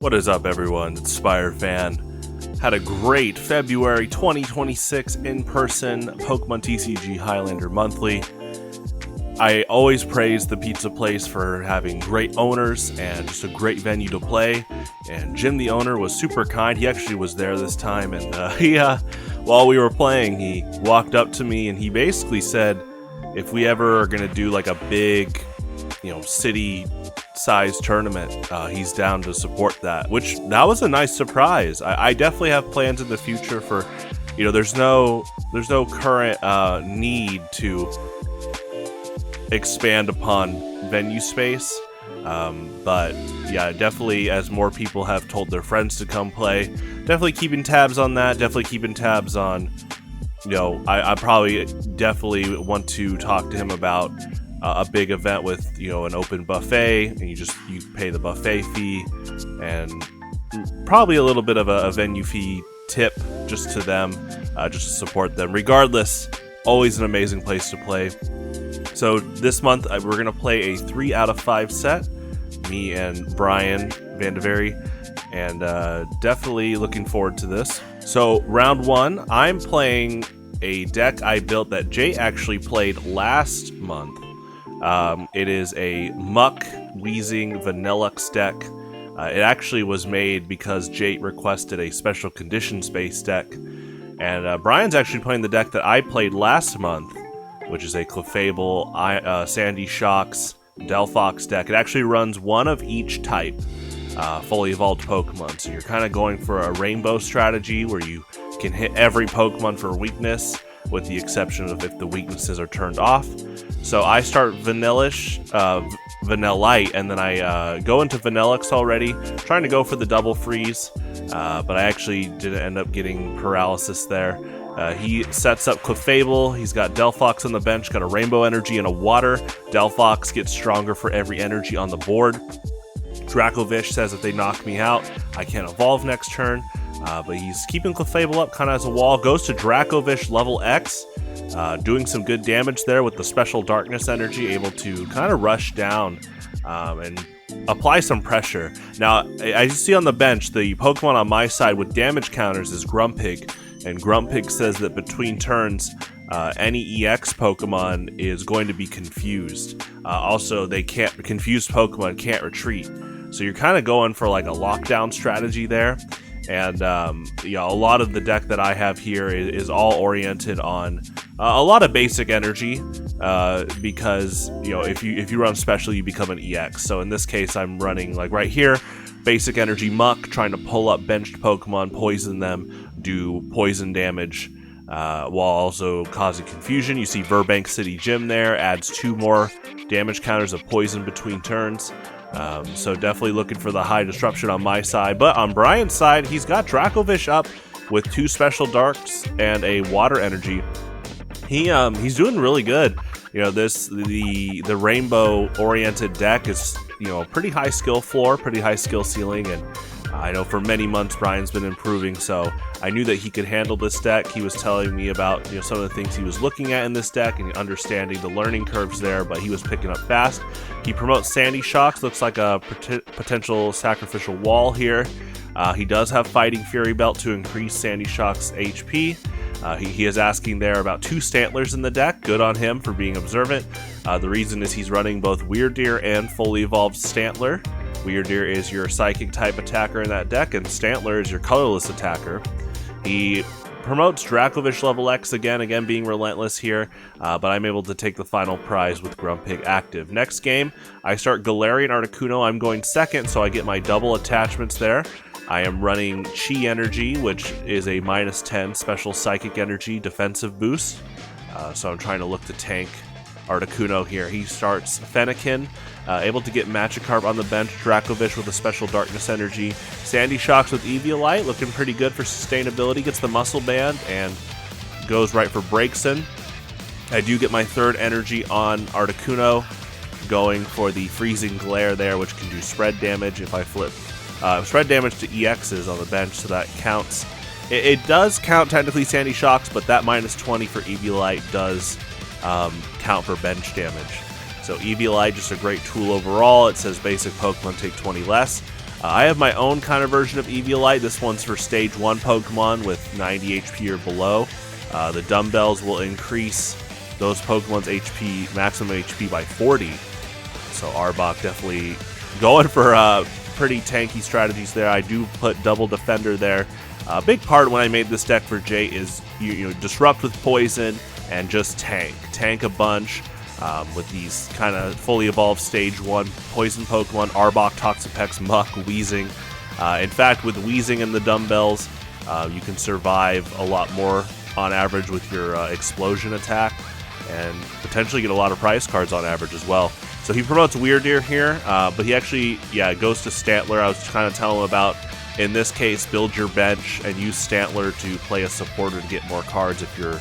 What is up, everyone? It's Spire Fan. Had a great February 2026 in-person Pokemon TCG Highlander monthly. I always praise the pizza place for having great owners and just a great venue to play. And Jim, the owner, was super kind. He actually was there this time, and while we were playing, he walked up to me and he basically said, if we ever are gonna do like a big, city-sized tournament, he's down to support that. Which that was a nice surprise. I definitely have plans in the future for, there's no current need to expand upon venue space. But yeah, definitely as more people have told their friends to come play, definitely keeping tabs on that. Definitely keeping tabs on, I probably definitely want to talk to him about a big event with, an open buffet, and you pay the buffet fee and probably a little bit of a venue fee tip just to them, just to support them. Regardless, always an amazing place to play. So this month we're going to play a 3 out of 5 set, me and Brian Vandeveri, and definitely looking forward to this. So round 1, I'm playing a deck I built that Jay actually played last month. It is a Muck Wheezing Vanillux deck. It actually was made because Jay requested a special conditions-based deck, and Brian's actually playing the deck that I played last month, which is a Clefable, Sandy Shocks, Delphox deck. It actually runs one of each type, fully evolved Pokemon. So you're kind of going for a rainbow strategy where you can hit every Pokemon for weakness, with the exception of if the weaknesses are turned off. So I start Vanillite, and then I go into Vanillux already, trying to go for the double freeze, but I actually didn't end up getting paralysis there. He sets up Clefable. He's got Delphox on the bench, got a Rainbow Energy and a Water. Delphox gets stronger for every energy on the board. Dracovish says if they knock me out, I can't evolve next turn. But he's keeping Clefable up kind of as a wall. Goes to Dracovish level X, doing some good damage there with the special Darkness Energy, able to kind of rush down and apply some pressure. Now, I see on the bench, the Pokemon on my side with damage counters is Grumpig, and Grumpig says that between turns, any EX Pokemon is going to be confused. Also, confused Pokemon can't retreat. So you're kind of going for like a lockdown strategy there. And a lot of the deck that I have here is all oriented on a lot of basic energy, because if you run special, you become an EX. So in this case, I'm running like right here, basic energy Muck, trying to pull up benched Pokemon, poison them, do poison damage, while also causing confusion. You see Burbank City Gym there, adds 2 more damage counters of poison between turns. So definitely looking for the high disruption on my side, but on Brian's side, he's got Dracovish up with 2 special darks and a water energy. He's doing really good. The rainbow oriented deck is pretty high skill floor, pretty high skill ceiling, and I know for many months Brian's been improving, so I knew that he could handle this deck. He was telling me about some of the things he was looking at in this deck and understanding the learning curves there, but he was picking up fast. He promotes Sandy Shocks, looks like a potential sacrificial wall here. He does have Fighting Fury Belt to increase Sandy Shock's HP. He is asking there about 2 Stantlers in the deck. Good on him for being observant. The reason is he's running both Weirdeer and fully evolved Stantler. Weirdeer is your psychic type attacker in that deck, and Stantler is your colorless attacker. He promotes Dracovish level X again being relentless here, but I'm able to take the final prize with Grumpig active. Next game, I start Galarian Articuno. I'm going second, so I get my double attachments there. I am running Chi Energy, which is a -10 special psychic energy defensive boost. So I'm trying to look to tank Articuno here. He starts Fennekin, able to get Magikarp on the bench, Dracovish with a special Darkness Energy, Sandy Shocks with Eviolite, looking pretty good for sustainability, gets the Muscle Band, and goes right for Breakson. I do get my 3rd energy on Articuno, going for the Freezing Glare there, which can do spread damage if I flip. Spread damage to EXs on the bench, so that counts. It does count technically Sandy Shocks, but that -20 for Eviolite does count for bench damage. So Eviolite, just a great tool overall. It says basic Pokemon take 20 less. I have my own kind of version of Eviolite. This one's for stage 1 Pokemon with 90 HP or below. The dumbbells will increase those Pokemon's HP, maximum HP by 40. So Arbok definitely going for pretty tanky strategies there. I do put double defender there. A big part when I made this deck for Jay is you know, disrupt with poison and just tank a bunch with these kind of fully evolved stage 1 poison Pokemon, Arbok, Toxapex, Muck, Weezing. In fact, with Weezing and the dumbbells, you can survive a lot more on average with your explosion attack, and potentially get a lot of prize cards on average as well. So he promotes Weirdeer here, but he actually, goes to Stantler. I was kind of telling him about, in this case, build your bench and use Stantler to play a supporter to get more cards if you're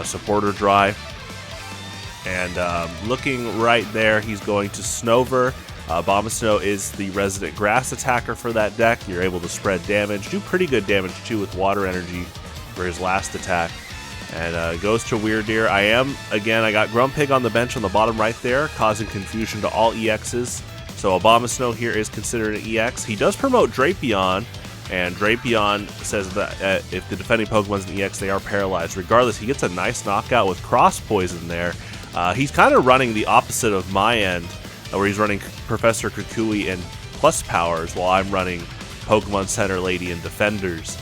supporter dry. And looking right there, he's going to Snover. Abomasnow is the resident grass attacker for that deck. You're able to spread damage, do pretty good damage too with water energy for his last attack. And goes to Weirdeer. I got Grumpig on the bench on the bottom right there, causing confusion to all EXs. So Abomasnow here is considered an EX. He does promote Drapion, and Drapion says that if the defending Pokemon's an EX, they are paralyzed. Regardless, he gets a nice knockout with Cross Poison there. He's kind of running the opposite of my end, where he's running Professor Kukui and plus powers, while I'm running Pokemon Center Lady and Defenders.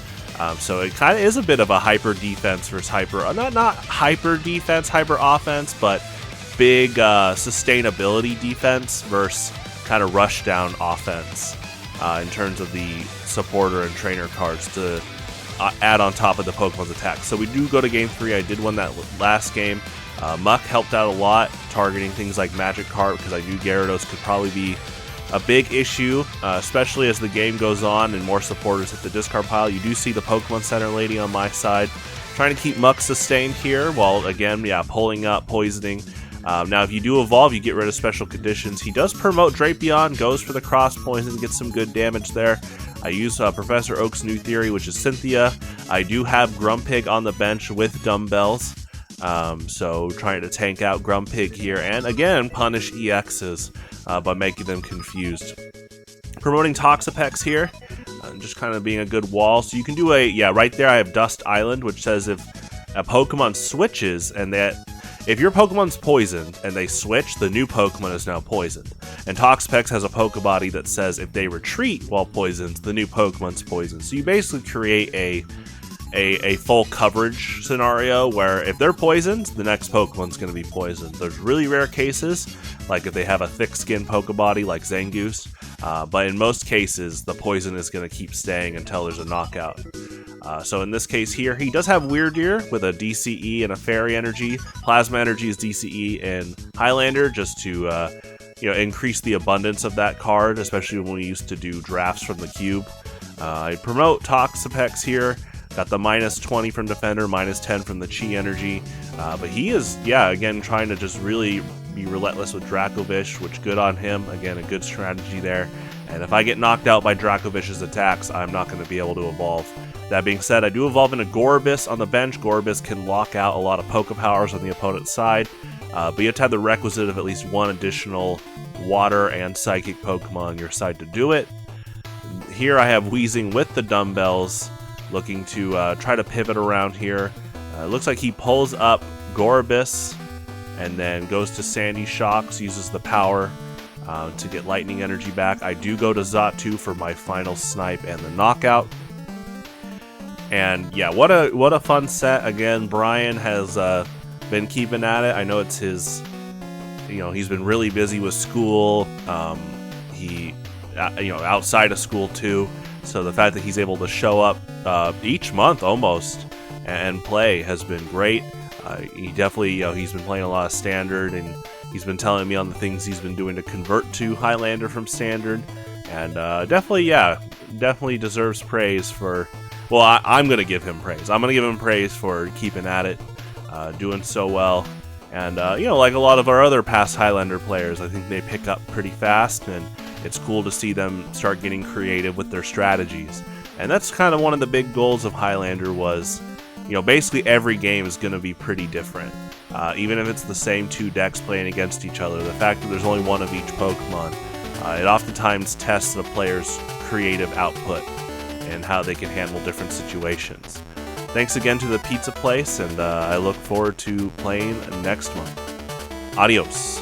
So it kind of is a bit of a hyper defense versus hyper, not hyper defense, hyper offense, but big sustainability defense versus kind of rush down offense in terms of the supporter and trainer cards to add on top of the Pokemon's attack. So we do go to game 3. I did win that last game. Muck helped out a lot, targeting things like Magikarp, because I knew Gyarados could probably be a big issue, especially as the game goes on and more supporters hit the discard pile. You do see the Pokemon Center Lady on my side, trying to keep Muck sustained here, while again, pulling up, poisoning. Now, if you do evolve, you get rid of special conditions. He does promote Drapion, goes for the cross poison, gets some good damage there. I use Professor Oak's new theory, which is Cynthia. I do have Grumpig on the bench with dumbbells. So trying to tank out Grumpig here, and again, punish EXs by making them confused. Promoting Toxapex here, just kind of being a good wall. So you can do right there I have Dust Island, which says if a Pokemon switches and if your Pokemon's poisoned and they switch, the new Pokemon is now poisoned. And Toxapex has a Pokebody that says if they retreat while poisoned, the new Pokemon's poisoned. So you basically create a full coverage scenario where if they're poisoned, the next Pokemon's going to be poisoned. There's really rare cases, like if they have a thick-skinned Pokebody like Zangoose, but in most cases, the poison is going to keep staying until there's a knockout. So in this case here, he does have Weirdeer with a DCE and a Fairy Energy. Plasma Energy is DCE and Highlander, just to increase the abundance of that card, especially when we used to do drafts from the cube. I promote Toxapex here. Got the minus 20 from Defender, minus 10 from the Chi Energy. But he is, again, trying to just really be relentless with Dracovish, which good on him. Again, a good strategy there. And if I get knocked out by Dracovish's attacks, I'm not going to be able to evolve. That being said, I do evolve into Gorobis on the bench. Gorobis can lock out a lot of Poke Powers on the opponent's side. But you have to have the requisite of at least one additional Water and Psychic Pokemon on your side to do it. Here I have Weezing with the dumbbells, looking to try to pivot around here. It looks like he pulls up Gorobis and then goes to Sandy Shocks, uses the power to get Lightning Energy back. I do go to Xatu for my final snipe and the knockout. And what a fun set. Again, Brian has been keeping at it. I know it's his, he's been really busy with school. He, outside of school too. So the fact that he's able to show up each month almost and play has been great. He definitely, he's been playing a lot of Standard, and he's been telling me on the things he's been doing to convert to Highlander from Standard. And definitely deserves praise for, I'm going to give him praise. I'm going to give him praise for keeping at it, doing so well. And, like a lot of our other past Highlander players, I think they pick up pretty fast, and it's cool to see them start getting creative with their strategies. And that's kind of one of the big goals of Highlander was, basically every game is going to be pretty different. Even if it's the same two decks playing against each other, the fact that there's only one of each Pokemon It oftentimes tests the player's creative output and how they can handle different situations. Thanks again to the pizza place, and I look forward to playing next month. Adios.